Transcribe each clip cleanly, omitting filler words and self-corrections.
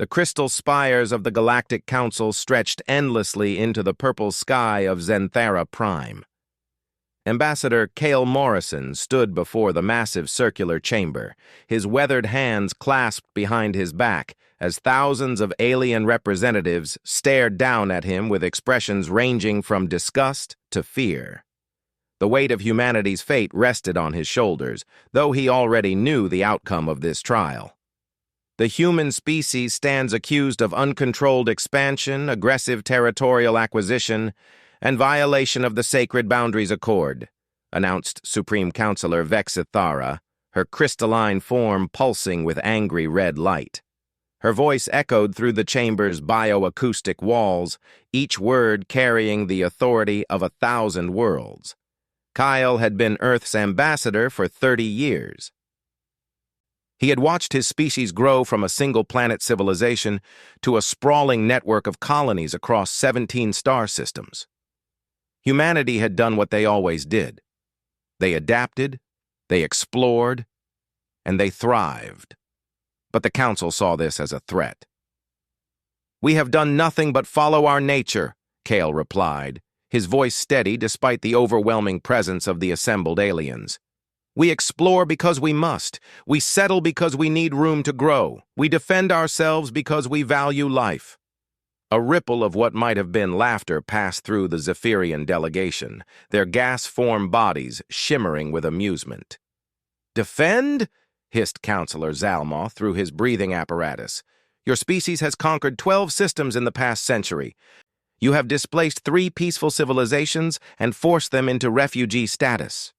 The crystal spires of the Galactic Council stretched endlessly into the purple sky of Zenthara Prime. Ambassador Cale Morrison stood before the massive circular chamber, his weathered hands clasped behind his back, as thousands of alien representatives stared down at him with expressions ranging from disgust to fear. The weight of humanity's fate rested on his shoulders, though he already knew the outcome of this trial. The human species stands accused of uncontrolled expansion, aggressive territorial acquisition, and violation of the Sacred Boundaries Accord, announced Supreme Counselor Vexithara, her crystalline form pulsing with angry red light. Her voice echoed through the chamber's bioacoustic walls, each word carrying the authority of 1,000 worlds. Kyle had been Earth's ambassador for 30 years. He had watched his species grow from a single-planet civilization to a sprawling network of colonies across 17 star systems. Humanity had done what they always did. They adapted, they explored, and they thrived. But the Council saw this as a threat. "We have done nothing but follow our nature," Cale replied, his voice steady despite the overwhelming presence of the assembled aliens. "We explore because we must. We settle because we need room to grow. We defend ourselves because we value life." A ripple of what might have been laughter passed through the Zephyrian delegation, their gas-formed bodies shimmering with amusement. "Defend?" hissed Counselor Zalmoth through his breathing apparatus. "Your species has conquered 12 systems in the past century. You have displaced 3 peaceful civilizations and forced them into refugee status."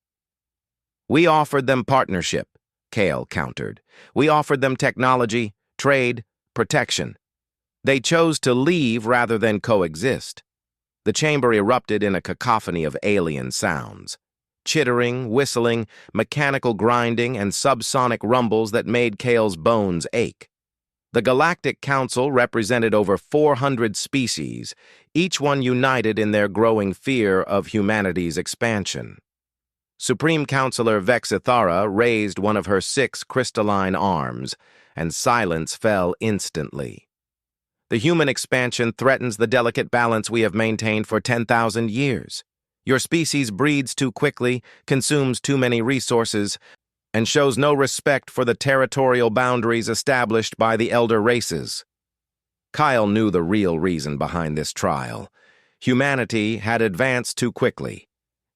"We offered them partnership," Cale countered. "We offered them technology, trade, protection. They chose to leave rather than coexist." The chamber erupted in a cacophony of alien sounds. Chittering, whistling, mechanical grinding, and subsonic rumbles that made Cale's bones ache. The Galactic Council represented over 400 species, each one united in their growing fear of humanity's expansion. Supreme Counselor Vexithara raised one of her 6 crystalline arms, and silence fell instantly. "The human expansion threatens the delicate balance we have maintained for 10,000 years. Your species breeds too quickly, consumes too many resources, and shows no respect for the territorial boundaries established by the elder races." Kyle knew the real reason behind this trial. Humanity had advanced too quickly.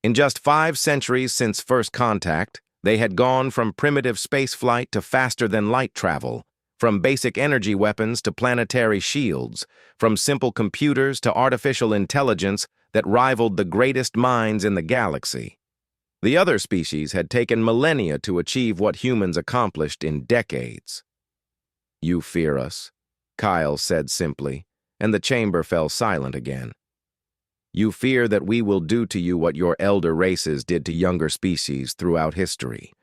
In just 5 centuries since first contact, they had gone from primitive spaceflight to faster-than-light travel, from basic energy weapons to planetary shields, from simple computers to artificial intelligence that rivaled the greatest minds in the galaxy. The other species had taken millennia to achieve what humans accomplished in decades. "You fear us," Kyle said simply, and the chamber fell silent again. "You fear that we will do to you what your elder races did to younger species throughout history.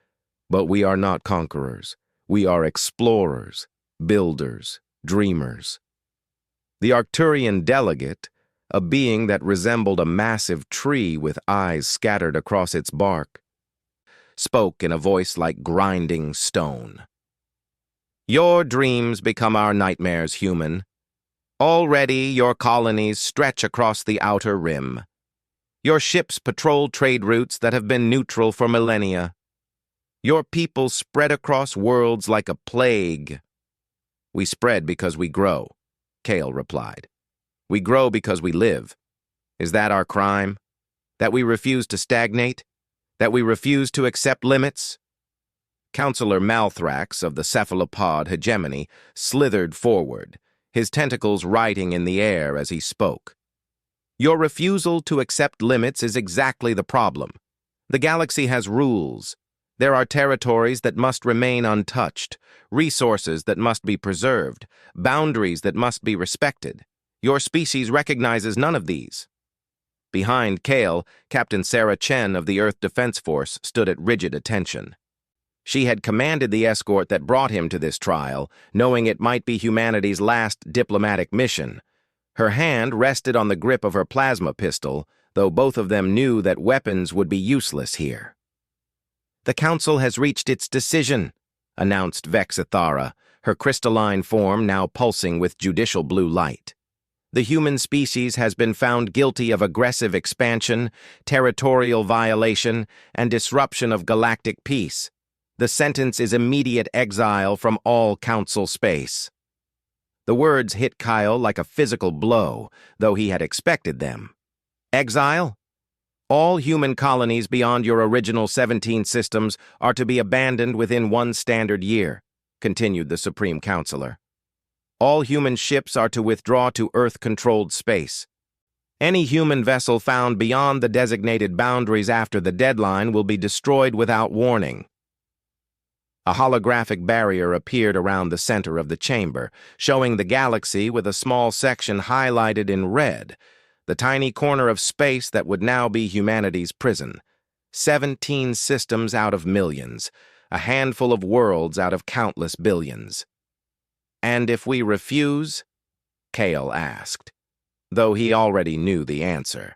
But we are not conquerors. We are explorers, builders, dreamers." The Arcturian delegate, a being that resembled a massive tree with eyes scattered across its bark, spoke in a voice like grinding stone. "Your dreams become our nightmares, human. Already your colonies stretch across the outer rim. Your ships patrol trade routes that have been neutral for millennia. Your people spread across worlds like a plague." "We spread because we grow," Cale replied. "We grow because we live. Is that our crime? That we refuse to stagnate? That we refuse to accept limits?" Counselor Malthrax of the cephalopod hegemony slithered forward, his tentacles writing in the air as he spoke. "Your refusal to accept limits is exactly the problem. The galaxy has rules. There are territories that must remain untouched, resources that must be preserved, boundaries that must be respected. Your species recognizes none of these." Behind Cale, Captain Sarah Chen of the Earth Defense Force stood at rigid attention. She had commanded the escort that brought him to this trial, knowing it might be humanity's last diplomatic mission. Her hand rested on the grip of her plasma pistol, though both of them knew that weapons would be useless here. "The Council has reached its decision," announced Vexithara, her crystalline form now pulsing with judicial blue light. The human species has been found guilty of aggressive expansion, territorial violation, and disruption of galactic peace. The sentence is immediate exile from all council space. The words hit Kyle like a physical blow, though he had expected them. Exile? All human colonies beyond your original 17 systems are to be abandoned within 1 standard year, continued the Supreme Counselor. All human ships are to withdraw to Earth-controlled space. Any human vessel found beyond the designated boundaries after the deadline will be destroyed without warning. A holographic barrier appeared around the center of the chamber, showing the galaxy with a small section highlighted in red, the tiny corner of space that would now be humanity's prison. 17 systems out of millions, a handful of worlds out of countless billions. And if we refuse? Kale asked, though he already knew the answer.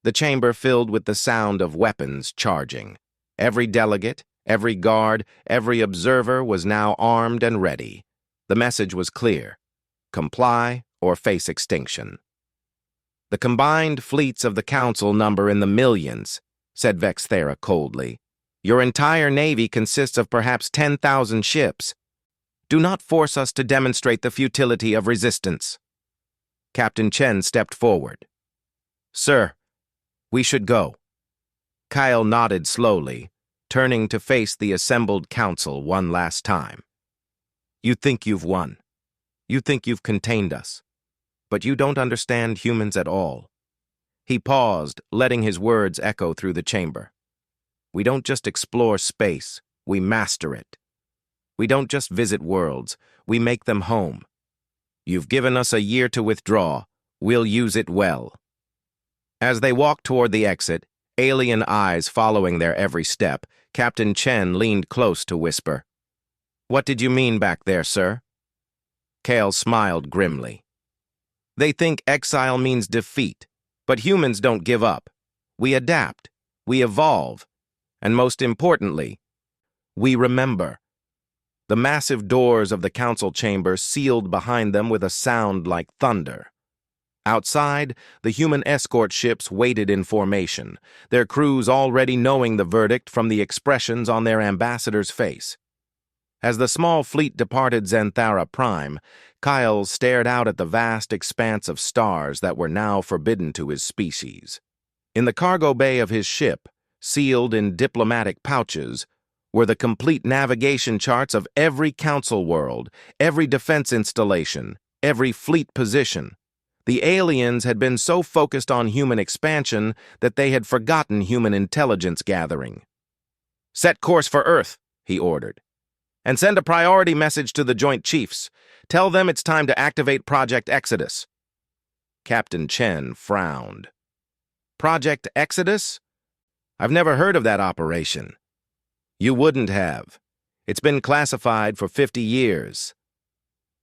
The chamber filled with the sound of weapons charging. Every delegate, every guard, every observer was now armed and ready. The message was clear: comply or face extinction. The combined fleets of the Council number in the millions, said Vexthera coldly. Your entire navy consists of perhaps 10,000 ships. Do not force us to demonstrate the futility of resistance. Captain Chen stepped forward. Sir, we should go. Kyle nodded slowly, turning to face the assembled council one last time. You think you've won. You think you've contained us. But you don't understand humans at all. He paused, letting his words echo through the chamber. We don't just explore space, we master it. We don't just visit worlds, we make them home. You've given us a year to withdraw. We'll use it well. As they walked toward the exit, alien eyes following their every step, Captain Chen leaned close to whisper, What did you mean back there, sir? Kale smiled grimly. They think exile means defeat, but humans don't give up. We adapt, we evolve, and most importantly, we remember. The massive doors of the council chamber sealed behind them with a sound like thunder. Outside, the human escort ships waited in formation, their crews already knowing the verdict from the expressions on their ambassador's face. As the small fleet departed Xanthara Prime, Kyle stared out at the vast expanse of stars that were now forbidden to his species. In the cargo bay of his ship, sealed in diplomatic pouches, were the complete navigation charts of every council world, every defense installation, every fleet position. The aliens had been so focused on human expansion that they had forgotten human intelligence gathering. Set course for Earth, he ordered. And send a priority message to the Joint Chiefs. Tell them it's time to activate Project Exodus. Captain Chen frowned. Project Exodus? I've never heard of that operation. You wouldn't have. It's been classified for 50 years.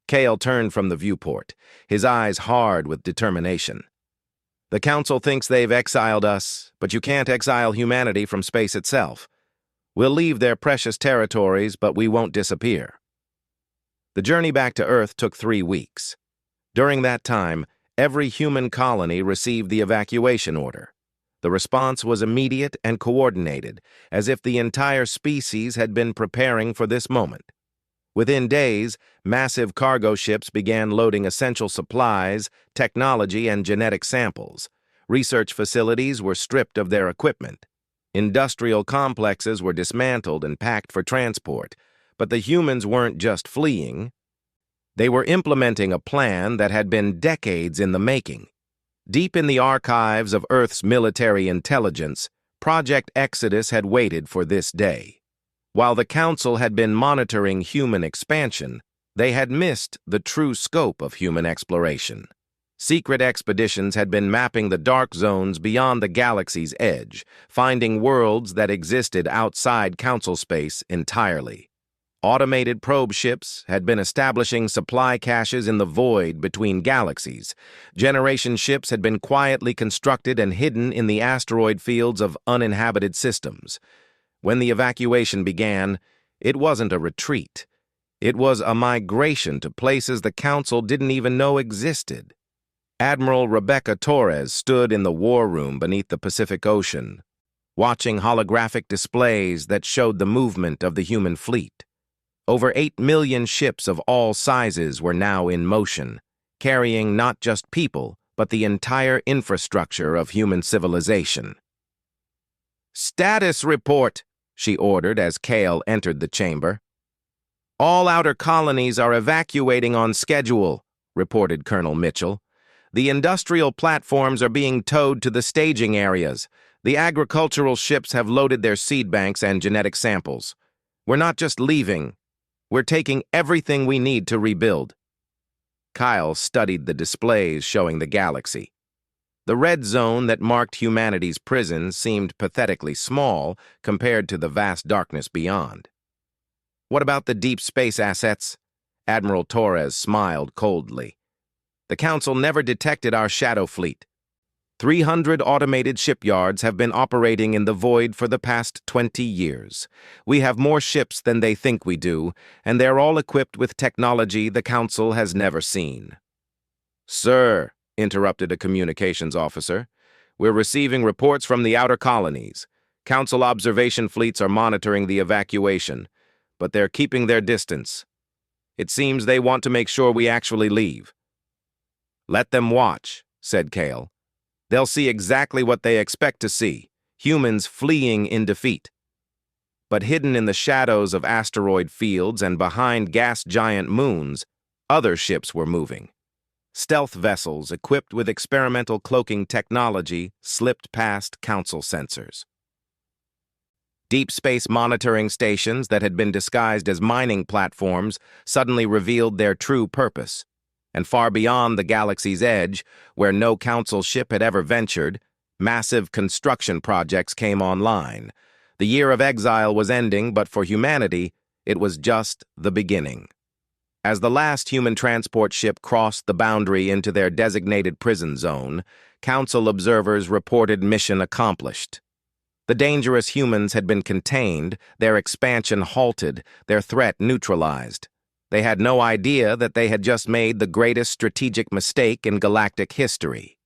Kale turned from the viewport, his eyes hard with determination. The Council thinks they've exiled us, but you can't exile humanity from space itself. We'll leave their precious territories, but we won't disappear. The journey back to Earth took 3 weeks. During that time, every human colony received the evacuation order. The response was immediate and coordinated, as if the entire species had been preparing for this moment. Within days, massive cargo ships began loading essential supplies, technology, and genetic samples. Research facilities were stripped of their equipment. Industrial complexes were dismantled and packed for transport. But the humans weren't just fleeing. They were implementing a plan that had been decades in the making. Deep in the archives of Earth's military intelligence, Project Exodus had waited for this day. While the Council had been monitoring human expansion, they had missed the true scope of human exploration. Secret expeditions had been mapping the dark zones beyond the galaxy's edge, finding worlds that existed outside Council space entirely. Automated probe ships had been establishing supply caches in the void between galaxies. Generation ships had been quietly constructed and hidden in the asteroid fields of uninhabited systems. When the evacuation began, it wasn't a retreat. It was a migration to places the Council didn't even know existed. Admiral Rebecca Torres stood in the war room beneath the Pacific Ocean, watching holographic displays that showed the movement of the human fleet. Over 8 million ships of all sizes were now in motion, carrying not just people, but the entire infrastructure of human civilization. "Status report," she ordered as Kale entered the chamber. "All outer colonies are evacuating on schedule," reported Colonel Mitchell. "The industrial platforms are being towed to the staging areas. The agricultural ships have loaded their seed banks and genetic samples. We're not just leaving. We're taking everything we need to rebuild." Kyle studied the displays showing the galaxy. The red zone that marked humanity's prison seemed pathetically small compared to the vast darkness beyond. "What about the deep space assets?" Admiral Torres smiled coldly. "The Council never detected our shadow fleet. 300 automated shipyards have been operating in the void for the past 20 years. We have more ships than they think we do, and they're all equipped with technology the Council has never seen." "Sir," interrupted a communications officer, "we're receiving reports from the outer colonies. Council observation fleets are monitoring the evacuation, but they're keeping their distance. It seems they want to make sure we actually leave." "Let them watch," said Kale. "They'll see exactly what they expect to see, humans fleeing in defeat." But hidden in the shadows of asteroid fields and behind gas giant moons, other ships were moving. Stealth vessels equipped with experimental cloaking technology slipped past Council sensors. Deep space monitoring stations that had been disguised as mining platforms suddenly revealed their true purpose. And far beyond the galaxy's edge, where no Council ship had ever ventured, massive construction projects came online. The year of exile was ending, but for humanity, it was just the beginning. As the last human transport ship crossed the boundary into their designated prison zone, Council observers reported mission accomplished. The dangerous humans had been contained, their expansion halted, their threat neutralized. They had no idea that they had just made the greatest strategic mistake in galactic history.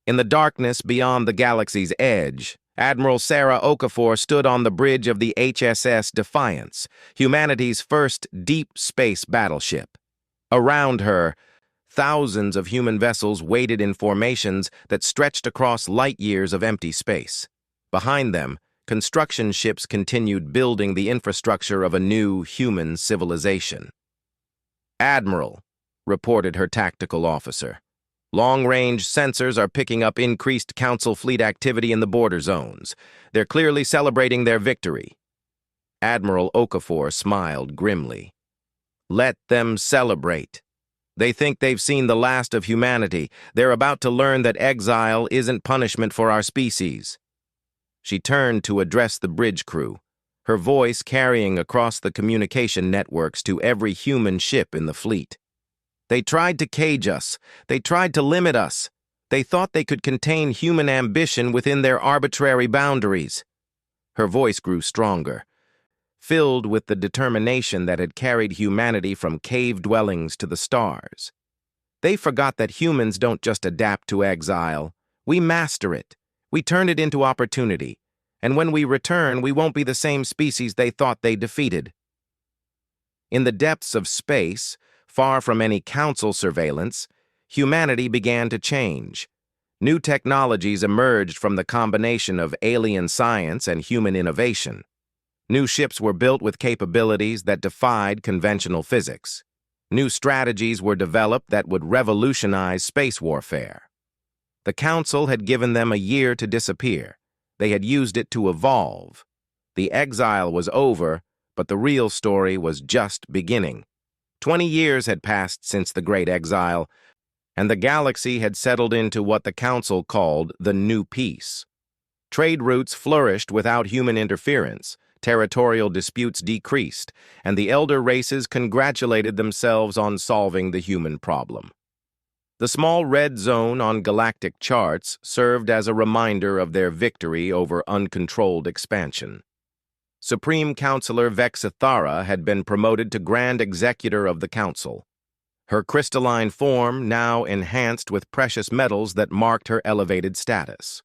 In the darkness beyond the galaxy's edge, Admiral Sarah Okafor stood on the bridge of the HSS Defiance, humanity's first deep space battleship. Around her, thousands of human vessels waited in formations that stretched across light years of empty space. Behind them, construction ships continued building the infrastructure of a new human civilization. "Admiral," reported her tactical officer, "long-range sensors are picking up increased Council fleet activity in the border zones. They're clearly celebrating their victory." Admiral Okafor smiled grimly. "Let them celebrate. They think they've seen the last of humanity. They're about to learn that exile isn't punishment for our species." She turned to address the bridge crew, her voice carrying across the communication networks to every human ship in the fleet. "They tried to cage us. They tried to limit us. They thought they could contain human ambition within their arbitrary boundaries." Her voice grew stronger, filled with the determination that had carried humanity from cave dwellings to the stars. "They forgot that humans don't just adapt to exile. We master it. We turn it into opportunity. And when we return, we won't be the same species they thought they defeated." In the depths of space, far from any Council surveillance, humanity began to change. New technologies emerged from the combination of alien science and human innovation. New ships were built with capabilities that defied conventional physics. New strategies were developed that would revolutionize space warfare. The Council had given them a year to disappear. They had used it to evolve. The exile was over, but the real story was just beginning. 20 years had passed since the Great Exile, and the galaxy had settled into what the Council called the New Peace. Trade routes flourished without human interference, territorial disputes decreased, and the elder races congratulated themselves on solving the human problem. The small red zone on galactic charts served as a reminder of their victory over uncontrolled expansion. Supreme Counselor Vexithara had been promoted to Grand Executor of the Council. Her crystalline form now enhanced with precious metals that marked her elevated status.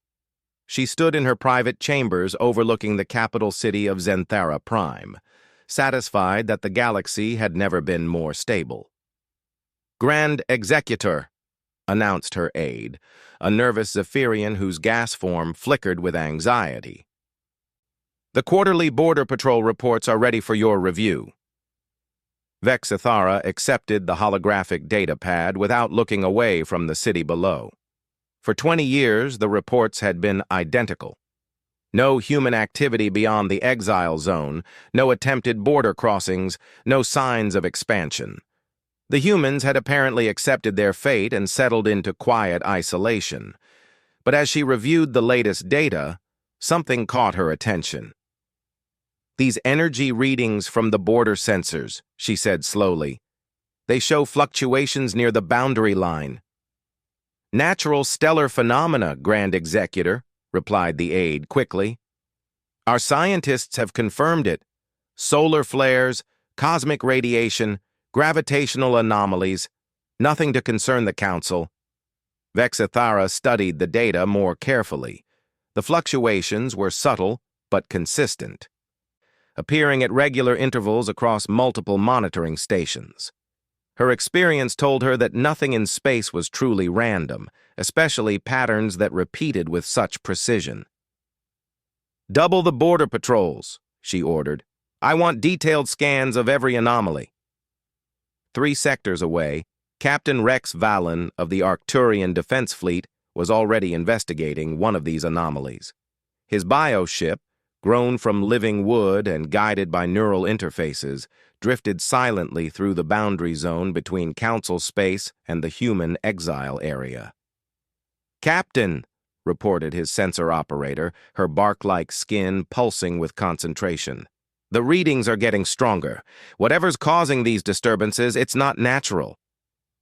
She stood in her private chambers overlooking the capital city of Zenthara Prime, satisfied that the galaxy had never been more stable. "Grand Executor," announced her aide, a nervous Zephyrian whose gas form flickered with anxiety. "The quarterly Border Patrol reports are ready for your review." Vexithara accepted the holographic data pad without looking away from the city below. For 20 years, the reports had been identical. No human activity beyond the exile zone, no attempted border crossings, no signs of expansion. The humans had apparently accepted their fate and settled into quiet isolation. But as she reviewed the latest data, something caught her attention. "These energy readings from the border sensors," she said slowly. "They show fluctuations near the boundary line." "Natural stellar phenomena, Grand Executor," replied the aide quickly. "Our scientists have confirmed it. Solar flares, cosmic radiation, gravitational anomalies, nothing to concern the Council." Vexithara studied the data more carefully. The fluctuations were subtle but consistent, appearing at regular intervals across multiple monitoring stations. Her experience told her that nothing in space was truly random, especially patterns that repeated with such precision. "Double the border patrols," she ordered. "I want detailed scans of every anomaly." 3 sectors away, Captain Rex Valen of the Arcturian Defense Fleet was already investigating one of these anomalies. His bioship, grown from living wood and guided by neural interfaces, drifted silently through the boundary zone between Council space and the human exile area. "Captain," reported his sensor operator, her bark-like skin pulsing with concentration. "The readings are getting stronger. Whatever's causing these disturbances, it's not natural."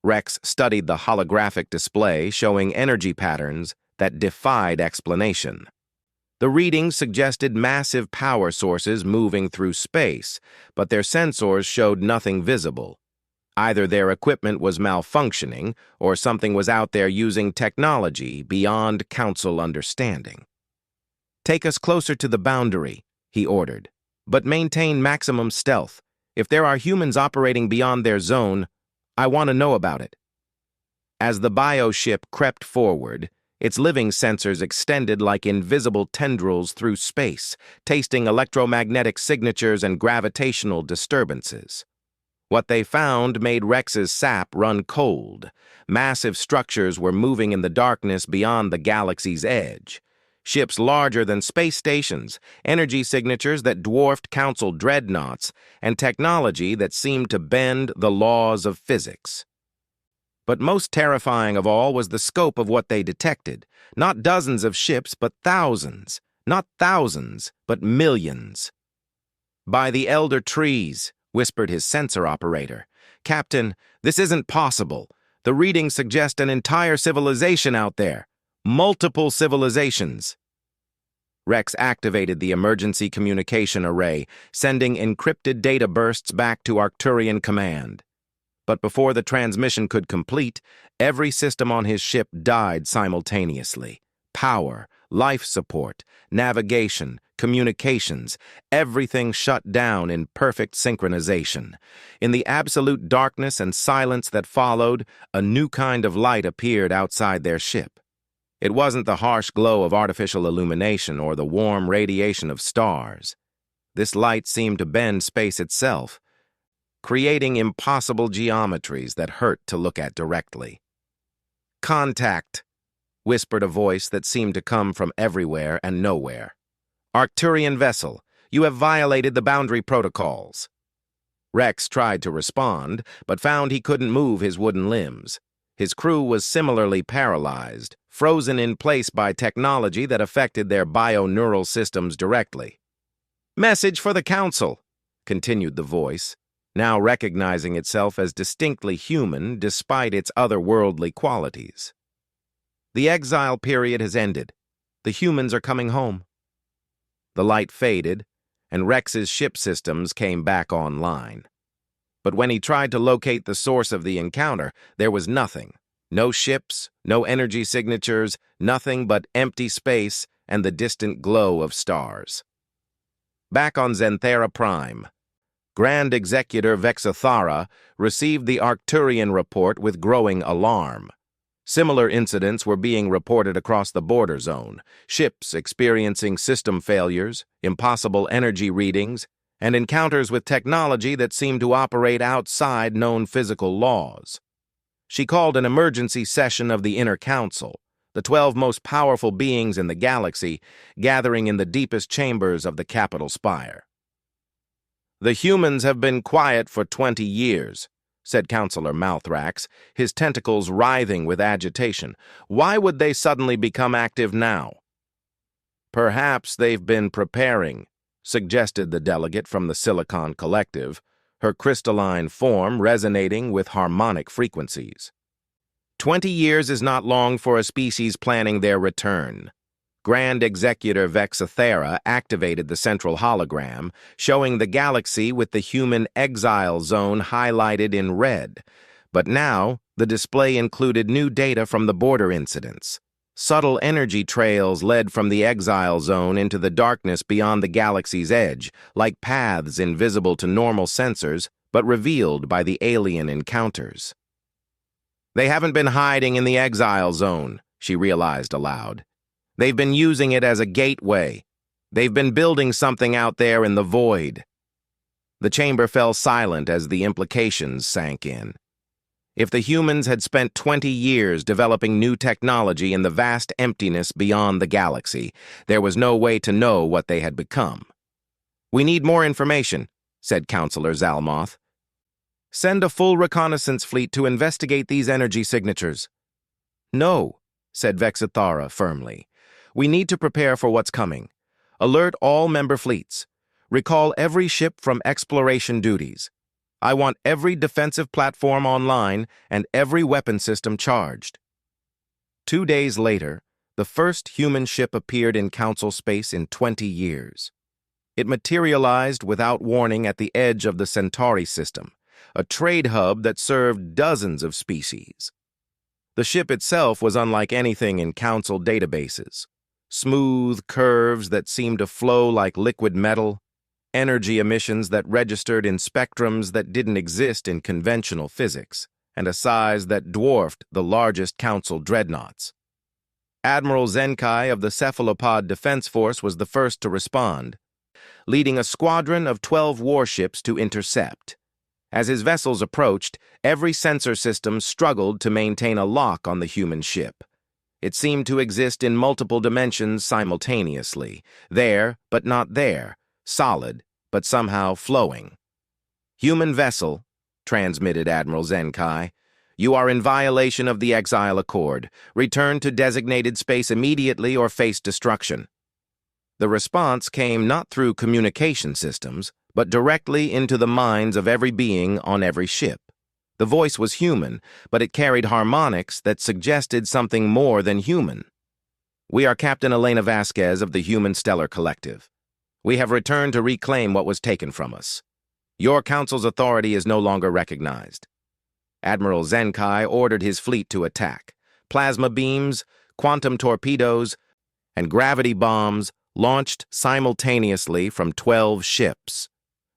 Rex studied the holographic display showing energy patterns that defied explanation. The readings suggested massive power sources moving through space, but their sensors showed nothing visible. Either their equipment was malfunctioning, or something was out there using technology beyond Council understanding. "Take us closer to the boundary," he ordered, "but maintain maximum stealth. If there are humans operating beyond their zone, I want to know about it." As the bioship crept forward, its living sensors extended like invisible tendrils through space, tasting electromagnetic signatures and gravitational disturbances. What they found made Rex's sap run cold. Massive structures were moving in the darkness beyond the galaxy's edge. Ships larger than space stations, energy signatures that dwarfed Council dreadnoughts, and technology that seemed to bend the laws of physics. But most terrifying of all was the scope of what they detected. Not dozens of ships, but thousands. Not thousands, but millions. "By the elder trees," whispered his sensor operator. "Captain, this isn't possible. The readings suggest an entire civilization out there. Multiple civilizations." Rex activated the emergency communication array, sending encrypted data bursts back to Arcturian Command. But before the transmission could complete, every system on his ship died simultaneously. Power, life support, navigation, communications, everything shut down in perfect synchronization. In the absolute darkness and silence that followed, a new kind of light appeared outside their ship. It wasn't the harsh glow of artificial illumination or the warm radiation of stars. This light seemed to bend space itself, creating impossible geometries that hurt to look at directly. "Contact," whispered a voice that seemed to come from everywhere and nowhere. "Arcturian vessel, you have violated the boundary protocols." Rex tried to respond, but found he couldn't move his wooden limbs. His crew was similarly paralyzed, frozen in place by technology that affected their bio-neural systems directly. "Message for the Council," continued the voice, now recognizing itself as distinctly human despite its otherworldly qualities. "The exile period has ended. The humans are coming home." The light faded, and Rex's ship systems came back online. But when he tried to locate the source of the encounter, there was nothing. No ships, no energy signatures, nothing but empty space and the distant glow of stars. Back on Xanthera Prime, Grand Executor Vexathara received the Arcturian report with growing alarm. Similar incidents were being reported across the border zone, ships experiencing system failures, impossible energy readings, and encounters with technology that seemed to operate outside known physical laws. She called an emergency session of the Inner Council, the 12 most powerful beings in the galaxy, gathering in the deepest chambers of the capital spire. "The humans have been quiet for 20 years, said Councillor Malthrax, his tentacles writhing with agitation. "Why would they suddenly become active now?" "Perhaps they've been preparing," suggested the delegate from the Silicon Collective, her crystalline form resonating with harmonic frequencies. 20 years is not long for a species planning their return. Grand Executor Vexathera activated the central hologram, showing the galaxy with the human exile zone highlighted in red. But now, the display included new data from the border incidents. Subtle energy trails led from the exile zone into the darkness beyond the galaxy's edge, like paths invisible to normal sensors, but revealed by the alien encounters. "They haven't been hiding in the exile zone," she realized aloud. "They've been using it as a gateway. They've been building something out there in the void." The chamber fell silent as the implications sank in. If the humans had spent 20 years developing new technology in the vast emptiness beyond the galaxy, there was no way to know what they had become. "We need more information," said Councillor Zalmoth. "Send a full reconnaissance fleet to investigate these energy signatures." "No," said Vexathara firmly. "We need to prepare for what's coming. Alert all member fleets. Recall every ship from exploration duties. I want every defensive platform online and every weapon system charged." 2 days later, the first human ship appeared in Council space in 20 years. It materialized without warning at the edge of the Centauri system, a trade hub that served dozens of species. The ship itself was unlike anything in Council databases. Smooth curves that seemed to flow like liquid metal, energy emissions that registered in spectrums that didn't exist in conventional physics, and a size that dwarfed the largest Council dreadnoughts. Admiral Zenkai of the Cephalopod Defense Force was the first to respond, leading a squadron of 12 warships to intercept. As his vessels approached, every sensor system struggled to maintain a lock on the human ship. It seemed to exist in multiple dimensions simultaneously, there but not there, solid but somehow flowing. "Human vessel," transmitted Admiral Zenkai, "you are in violation of the Exile Accord. Return to designated space immediately or face destruction." The response came not through communication systems, but directly into the minds of every being on every ship. The voice was human, but it carried harmonics that suggested something more than human. "We are Captain Elena Vasquez of the Human Stellar Collective. We have returned to reclaim what was taken from us. Your council's authority is no longer recognized." Admiral Zenkai ordered his fleet to attack. Plasma beams, quantum torpedoes, and gravity bombs launched simultaneously from 12 ships.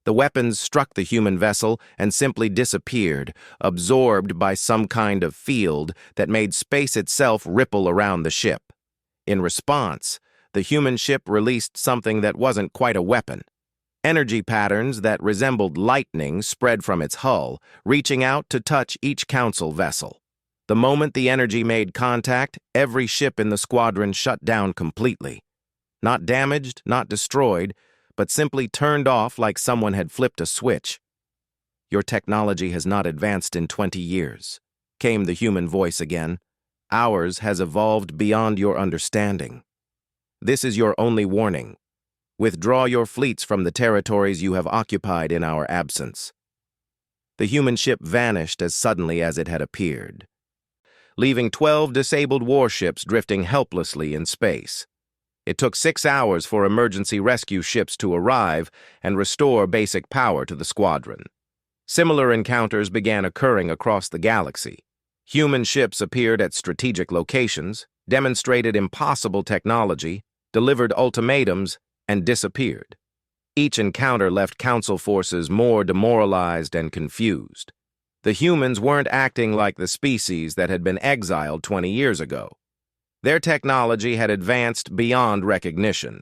The weapons struck the human vessel and simply disappeared, absorbed by some kind of field that made space itself ripple around the ship. In response, the human ship released something that wasn't quite a weapon. Energy patterns that resembled lightning spread from its hull, reaching out to touch each council vessel. The moment the energy made contact, every ship in the squadron shut down completely. Not damaged, not destroyed, but simply turned off like someone had flipped a switch. "Your technology has not advanced in 20 years, came the human voice again. "Ours has evolved beyond your understanding. This is your only warning. Withdraw your fleets from the territories you have occupied in our absence." The human ship vanished as suddenly as it had appeared, leaving 12 disabled warships drifting helplessly in space. It took 6 hours for emergency rescue ships to arrive and restore basic power to the squadron. Similar encounters began occurring across the galaxy. Human ships appeared at strategic locations, demonstrated impossible technology, delivered ultimatums, and disappeared. Each encounter left Council forces more demoralized and confused. The humans weren't acting like the species that had been exiled 20 years ago. Their technology had advanced beyond recognition.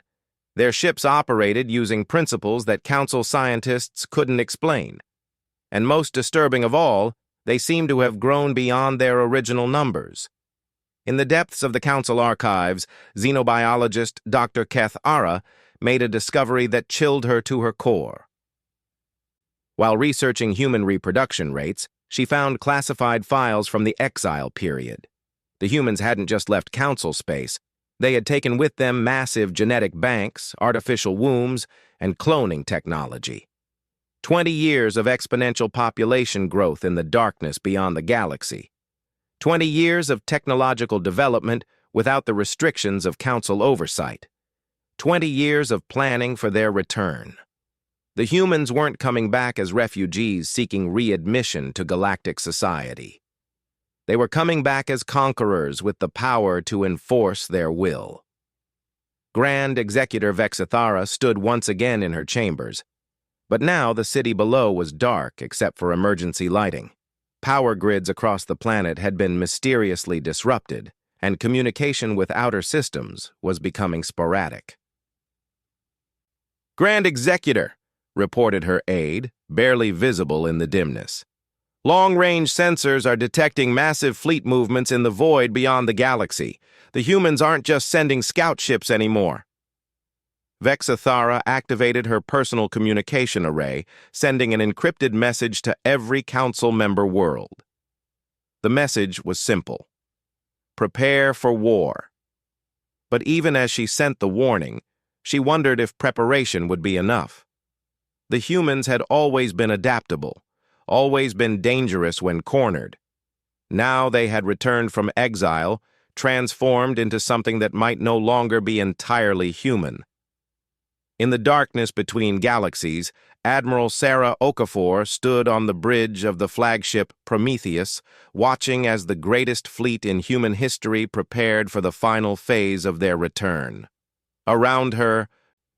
Their ships operated using principles that Council scientists couldn't explain. And most disturbing of all, they seemed to have grown beyond their original numbers. In the depths of the Council archives, xenobiologist Dr. Keth Ara made a discovery that chilled her to her core. While researching human reproduction rates, she found classified files from the Exile period. The humans hadn't just left Council space. They had taken with them massive genetic banks, artificial wombs, and cloning technology. 20 years of exponential population growth in the darkness beyond the galaxy. 20 years of technological development without the restrictions of Council oversight. 20 years of planning for their return. The humans weren't coming back as refugees seeking readmission to galactic society. They were coming back as conquerors with the power to enforce their will. Grand Executor Vexithara stood once again in her chambers, but now the city below was dark except for emergency lighting. Power grids across the planet had been mysteriously disrupted, and communication with outer systems was becoming sporadic. "Grand Executor," reported her aide, barely visible in the dimness. "Long-range sensors are detecting massive fleet movements in the void beyond the galaxy. The humans aren't just sending scout ships anymore." Vexithara activated her personal communication array, sending an encrypted message to every Council member world. The message was simple: prepare for war. But even as she sent the warning, she wondered if preparation would be enough. The humans had always been adaptable, always been dangerous when cornered. Now they had returned from exile, transformed into something that might no longer be entirely human. In the darkness between galaxies, Admiral Sarah Okafor stood on the bridge of the flagship Prometheus, watching as the greatest fleet in human history prepared for the final phase of their return. Around her,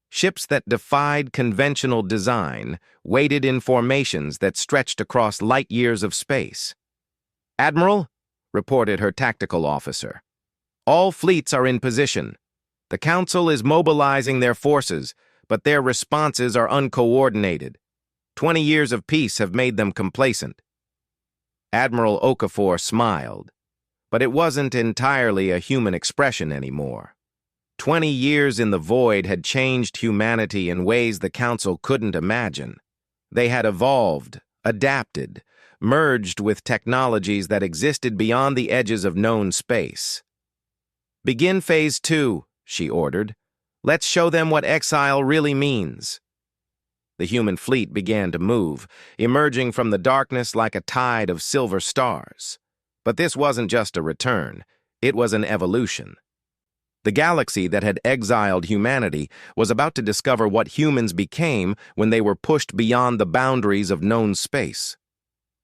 ships that defied conventional design waited in formations that stretched across light years of space. "Admiral," reported her tactical officer, "all fleets are in position. The Council is mobilizing their forces, but their responses are uncoordinated. 20 years of peace have made them complacent." Admiral Okafor smiled, but it wasn't entirely a human expression anymore. 20 years in the void had changed humanity in ways the Council couldn't imagine. They had evolved, adapted, merged with technologies that existed beyond the edges of known space. "Begin Phase 2, she ordered. "Let's show them what exile really means." The human fleet began to move, emerging from the darkness like a tide of silver stars. But this wasn't just a return, it was an evolution. The galaxy that had exiled humanity was about to discover what humans became when they were pushed beyond the boundaries of known space.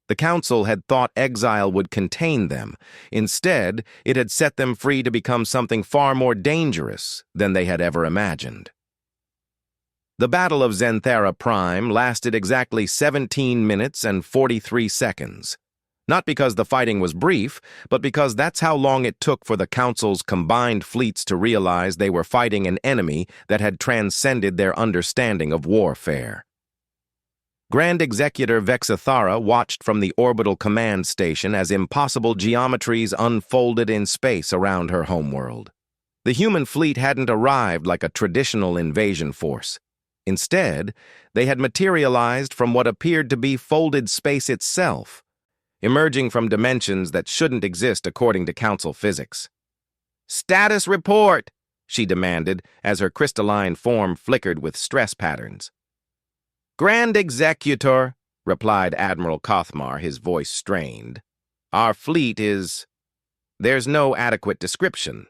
The Council had thought exile would contain them. Instead, it had set them free to become something far more dangerous than they had ever imagined. The Battle of Xanthara Prime lasted exactly 17 minutes and 43 seconds. Not because the fighting was brief, but because that's how long it took for the Council's combined fleets to realize they were fighting an enemy that had transcended their understanding of warfare. Grand Executor Vexithara watched from the orbital command station as impossible geometries unfolded in space around her homeworld. The human fleet hadn't arrived like a traditional invasion force. Instead, they had materialized from what appeared to be folded space itself, emerging from dimensions that shouldn't exist according to Council physics. "Status report," she demanded as her crystalline form flickered with stress patterns. "Grand Executor," replied Admiral Kothmar, his voice strained. "Our fleet is... There's no adequate description.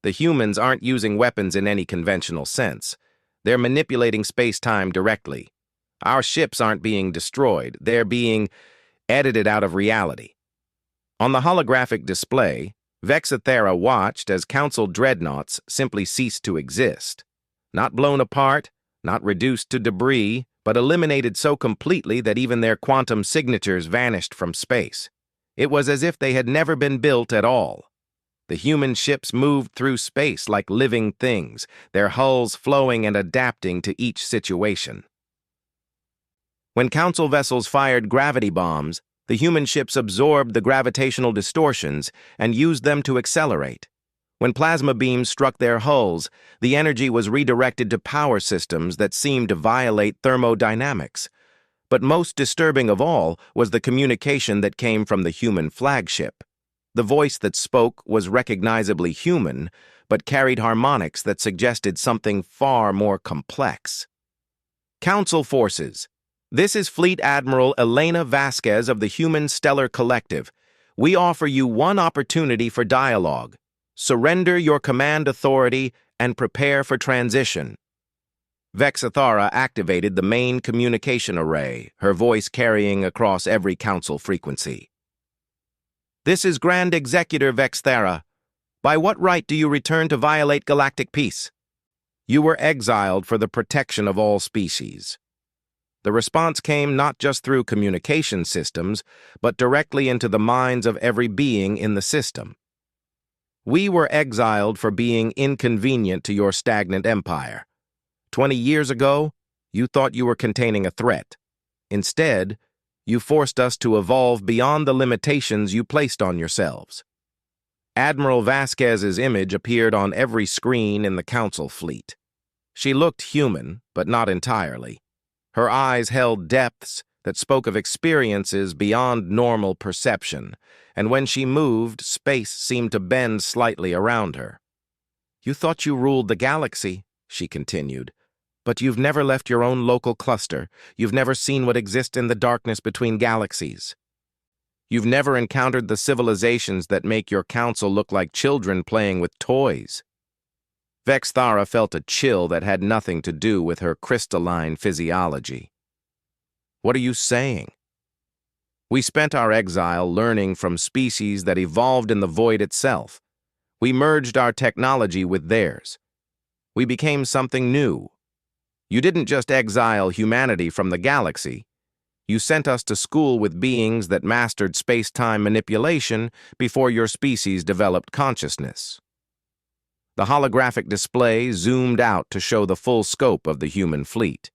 The humans aren't using weapons in any conventional sense. They're manipulating space-time directly. Our ships aren't being destroyed. They're being edited out of reality. On the holographic display, Vexithera watched as Council dreadnoughts simply ceased to exist. Not blown apart, not reduced to debris, but eliminated so completely that even their quantum signatures vanished from space. It was as if they had never been built at all. The human ships moved through space like living things, their hulls flowing and adapting to each situation. When Council vessels fired gravity bombs, the human ships absorbed the gravitational distortions and used them to accelerate. When plasma beams struck their hulls, the energy was redirected to power systems that seemed to violate thermodynamics. But most disturbing of all was the communication that came from the human flagship. The voice that spoke was recognizably human, but carried harmonics that suggested something far more complex. Council Forces. This is Fleet Admiral Elena Vasquez of the Human Stellar Collective. We offer you one opportunity for dialogue. Surrender your command authority and prepare for transition. Vexithara activated the main communication array, her voice carrying across every council frequency. This is Grand Executor Vexithara. By what right do you return to violate galactic peace? You were exiled for the protection of all species. The response came not just through communication systems, but directly into the minds of every being in the system. We were exiled for being inconvenient to your stagnant empire. 20 years ago, you thought you were containing a threat. Instead, you forced us to evolve beyond the limitations you placed on yourselves. Admiral Vasquez's image appeared on every screen in the Council fleet. She looked human, but not entirely. Her eyes held depths that spoke of experiences beyond normal perception, and when she moved, space seemed to bend slightly around her. You thought you ruled the galaxy, she continued, but you've never left your own local cluster. You've never seen what exists in the darkness between galaxies. You've never encountered the civilizations that make your council look like children playing with toys. Vexithara felt a chill that had nothing to do with her crystalline physiology. What are you saying? We spent our exile learning from species that evolved in the void itself. We merged our technology with theirs. We became something new. You didn't just exile humanity from the galaxy. You sent us to school with beings that mastered space-time manipulation before your species developed consciousness. The holographic display zoomed out to show the full scope of the human fleet.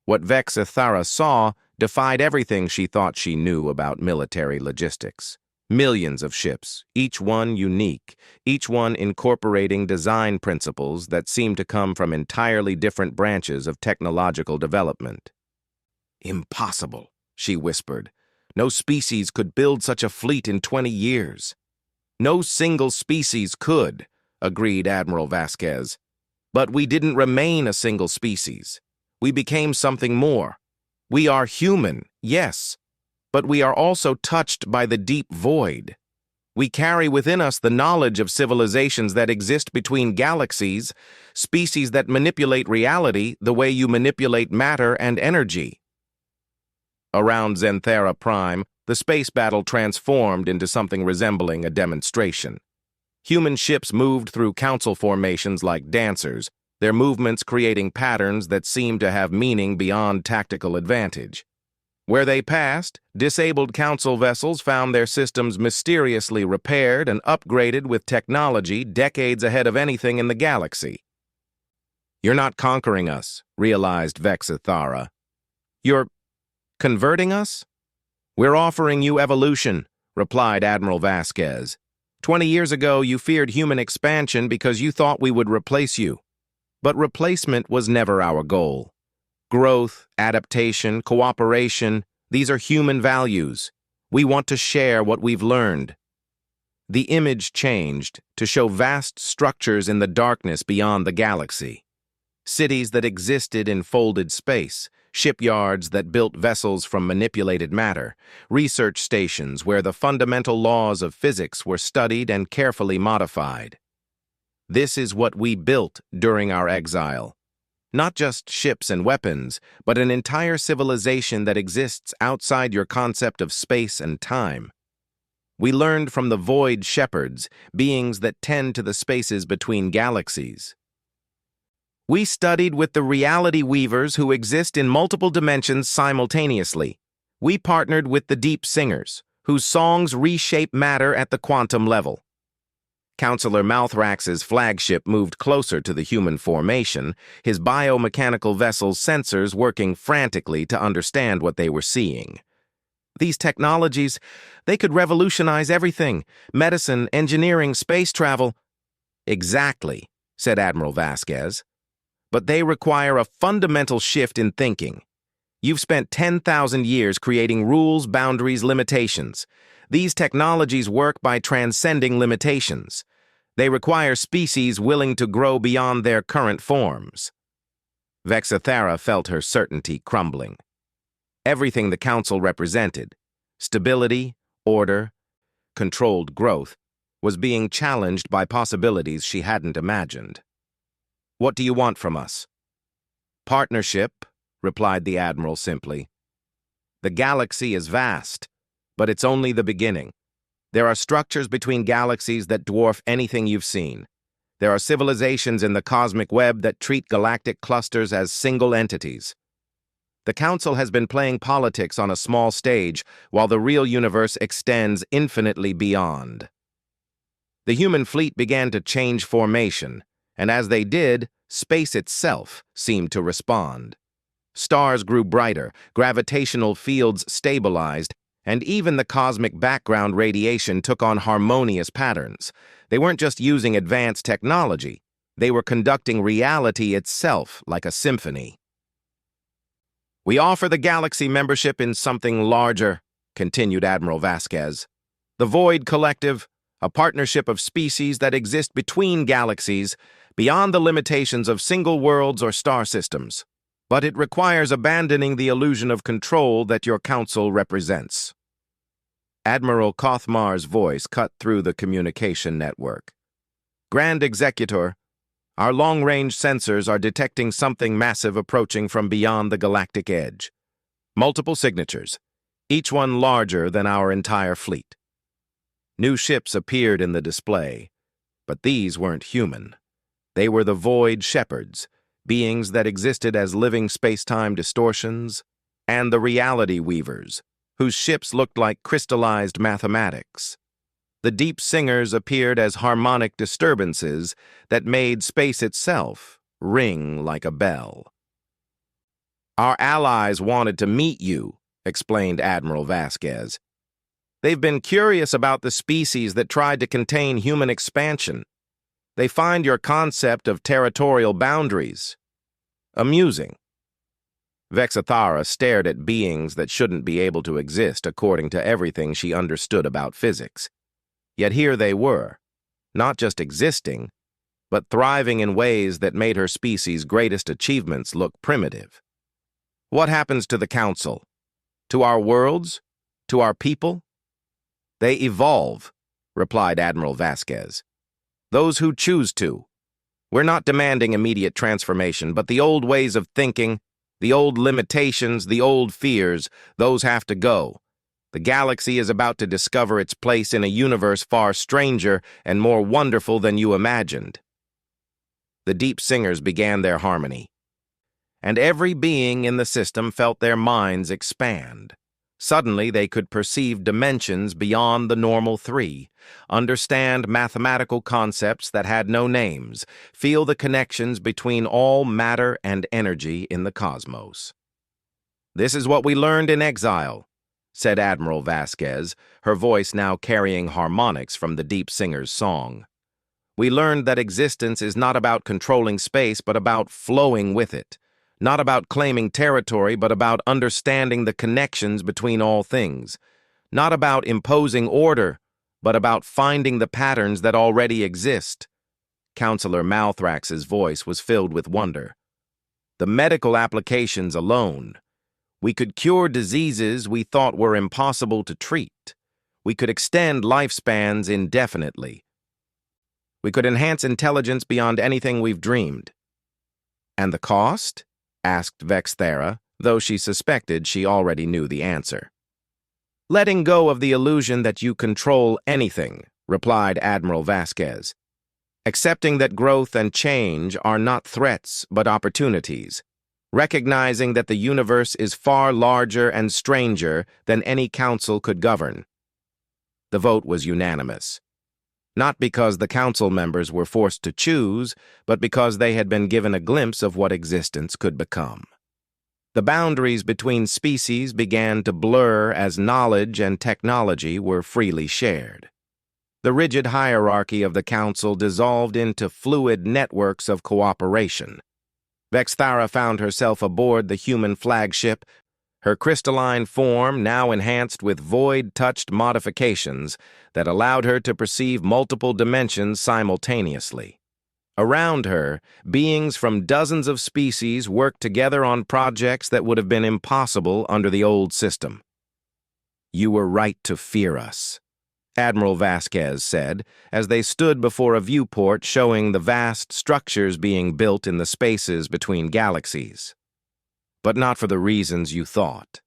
What Vexithara saw defied everything she thought she knew about military logistics. Millions of ships, each one unique, each one incorporating design principles that seemed to come from entirely different branches of technological development. Impossible, she whispered. No species could build such a fleet in 20 years. No single species could, agreed Admiral Vasquez. But we didn't remain a single species. We became something more. We are human, yes, but we are also touched by the deep void. We carry within us the knowledge of civilizations that exist between galaxies, species that manipulate reality the way you manipulate matter and energy. Around Zenthera Prime, the space battle transformed into something resembling a demonstration. Human ships moved through council formations like dancers, their movements creating patterns that seemed to have meaning beyond tactical advantage. Where they passed, disabled council vessels found their systems mysteriously repaired and upgraded with technology decades ahead of anything in the galaxy. You're not conquering us, realized Vexithara. You're converting us? We're offering you evolution, replied Admiral Vasquez. 20 years ago, you feared human expansion because you thought we would replace you. But replacement was never our goal. Growth, adaptation, cooperation, these are human values. We want to share what we've learned. The image changed to show vast structures in the darkness beyond the galaxy. Cities that existed in folded space, shipyards that built vessels from manipulated matter, research stations where the fundamental laws of physics were studied and carefully modified. This is what we built during our exile. Not just ships and weapons, but an entire civilization that exists outside your concept of space and time. We learned from the Void Shepherds, beings that tend to the spaces between galaxies. We studied with the Reality Weavers who exist in multiple dimensions simultaneously. We partnered with the Deep Singers, whose songs reshape matter at the quantum level. Counselor Malthrax's flagship moved closer to the human formation, his biomechanical vessel's sensors working frantically to understand what they were seeing. These technologies, they could revolutionize everything: medicine, engineering, space travel. Exactly, said Admiral Vasquez. But they require a fundamental shift in thinking. You've spent 10,000 years creating rules, boundaries, limitations. These technologies work by transcending limitations. They require species willing to grow beyond their current forms. Vexathera felt her certainty crumbling. Everything the Council represented, stability, order, controlled growth, was being challenged by possibilities she hadn't imagined. "What do you want from us?" "Partnership," replied the Admiral simply. "The galaxy is vast, but it's only the beginning. There are structures between galaxies that dwarf anything you've seen. There are civilizations in the cosmic web that treat galactic clusters as single entities. The Council has been playing politics on a small stage, while the real universe extends infinitely beyond." The human fleet began to change formation, and as they did, space itself seemed to respond. Stars grew brighter, gravitational fields stabilized, and even the cosmic background radiation took on harmonious patterns. They weren't just using advanced technology, they were conducting reality itself like a symphony. "We offer the galaxy membership in something larger," continued Admiral Vasquez. "The Void Collective, a partnership of species that exist between galaxies, beyond the limitations of single worlds or star systems. But it requires abandoning the illusion of control that your council represents." Admiral Kothmar's voice cut through the communication network. "Grand Executor, our long-range sensors are detecting something massive approaching from beyond the galactic edge. Multiple signatures, each one larger than our entire fleet." New ships appeared in the display, but these weren't human. They were the Void Shepherds, beings that existed as living space-time distortions, and the Reality Weavers, whose ships looked like crystallized mathematics. The Deep Singers appeared as harmonic disturbances that made space itself ring like a bell. "Our allies wanted to meet you," explained Admiral Vasquez. "They've been curious about the species that tried to contain human expansion. They find your concept of territorial boundaries amusing." Vexathara stared at beings that shouldn't be able to exist according to everything she understood about physics. Yet here they were, not just existing, but thriving in ways that made her species' greatest achievements look primitive. "What happens to the Council? To our worlds? To our people?" "They evolve," replied Admiral Vasquez. "Those who choose to. We're not demanding immediate transformation, but the old ways of thinking, the old limitations, the old fears, those have to go. The galaxy is about to discover its place in a universe far stranger and more wonderful than you imagined." The Deep Singers began their harmony, and every being in the system felt their minds expand. Suddenly, they could perceive dimensions beyond the normal three, understand mathematical concepts that had no names, feel the connections between all matter and energy in the cosmos. "This is what we learned in exile," said Admiral Vasquez, her voice now carrying harmonics from the Deep Singer's song. "We learned that existence is not about controlling space, but about flowing with it. Not about claiming territory, but about understanding the connections between all things. Not about imposing order, but about finding the patterns that already exist." Counselor Malthrax's voice was filled with wonder. "The medical applications alone. We could cure diseases we thought were impossible to treat. We could extend lifespans indefinitely. We could enhance intelligence beyond anything we've dreamed. And the cost? Asked Vexthera, though she suspected she already knew the answer. Letting go of the illusion that you control anything, replied Admiral Vasquez. Accepting that growth and change are not threats but opportunities. Recognizing that the universe is far larger and stranger than any council could govern. The vote was unanimous. Not because the council members were forced to choose, but because they had been given a glimpse of what existence could become. The boundaries between species began to blur as knowledge and technology were freely shared. The rigid hierarchy of the council dissolved into fluid networks of cooperation. Vexthera found herself aboard the human flagship, her crystalline form now enhanced with void-touched modifications that allowed her to perceive multiple dimensions simultaneously. Around her, beings from dozens of species worked together on projects that would have been impossible under the old system. "You were right to fear us," Admiral Vasquez said, as they stood before a viewport showing the vast structures being built in the spaces between galaxies. "But not for the reasons you thought.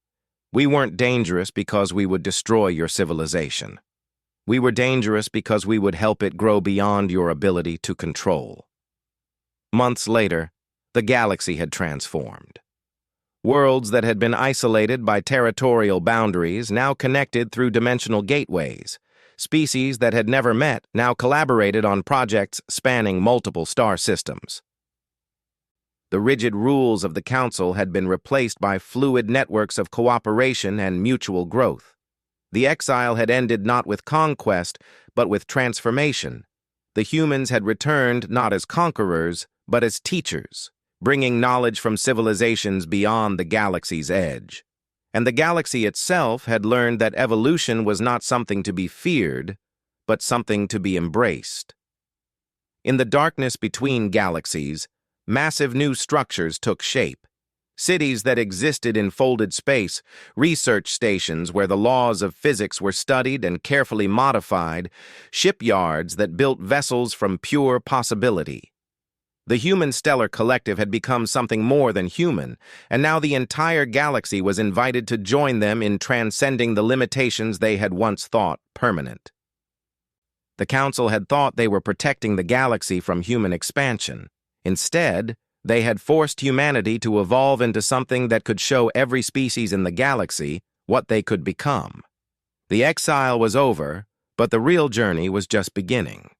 We weren't dangerous because we would destroy your civilization. We were dangerous because we would help it grow beyond your ability to control." Months later, the galaxy had transformed. Worlds that had been isolated by territorial boundaries now connected through dimensional gateways. Species that had never met now collaborated on projects spanning multiple star systems. The rigid rules of the Council had been replaced by fluid networks of cooperation and mutual growth. The exile had ended not with conquest, but with transformation. The humans had returned not as conquerors, but as teachers, bringing knowledge from civilizations beyond the galaxy's edge. And the galaxy itself had learned that evolution was not something to be feared, but something to be embraced. In the darkness between galaxies, massive new structures took shape. Cities that existed in folded space, research stations where the laws of physics were studied and carefully modified, shipyards that built vessels from pure possibility. The human stellar collective had become something more than human, and now the entire galaxy was invited to join them in transcending the limitations they had once thought permanent. The Council had thought they were protecting the galaxy from human expansion. Instead, they had forced humanity to evolve into something that could show every species in the galaxy what they could become. The exile was over, but the real journey was just beginning.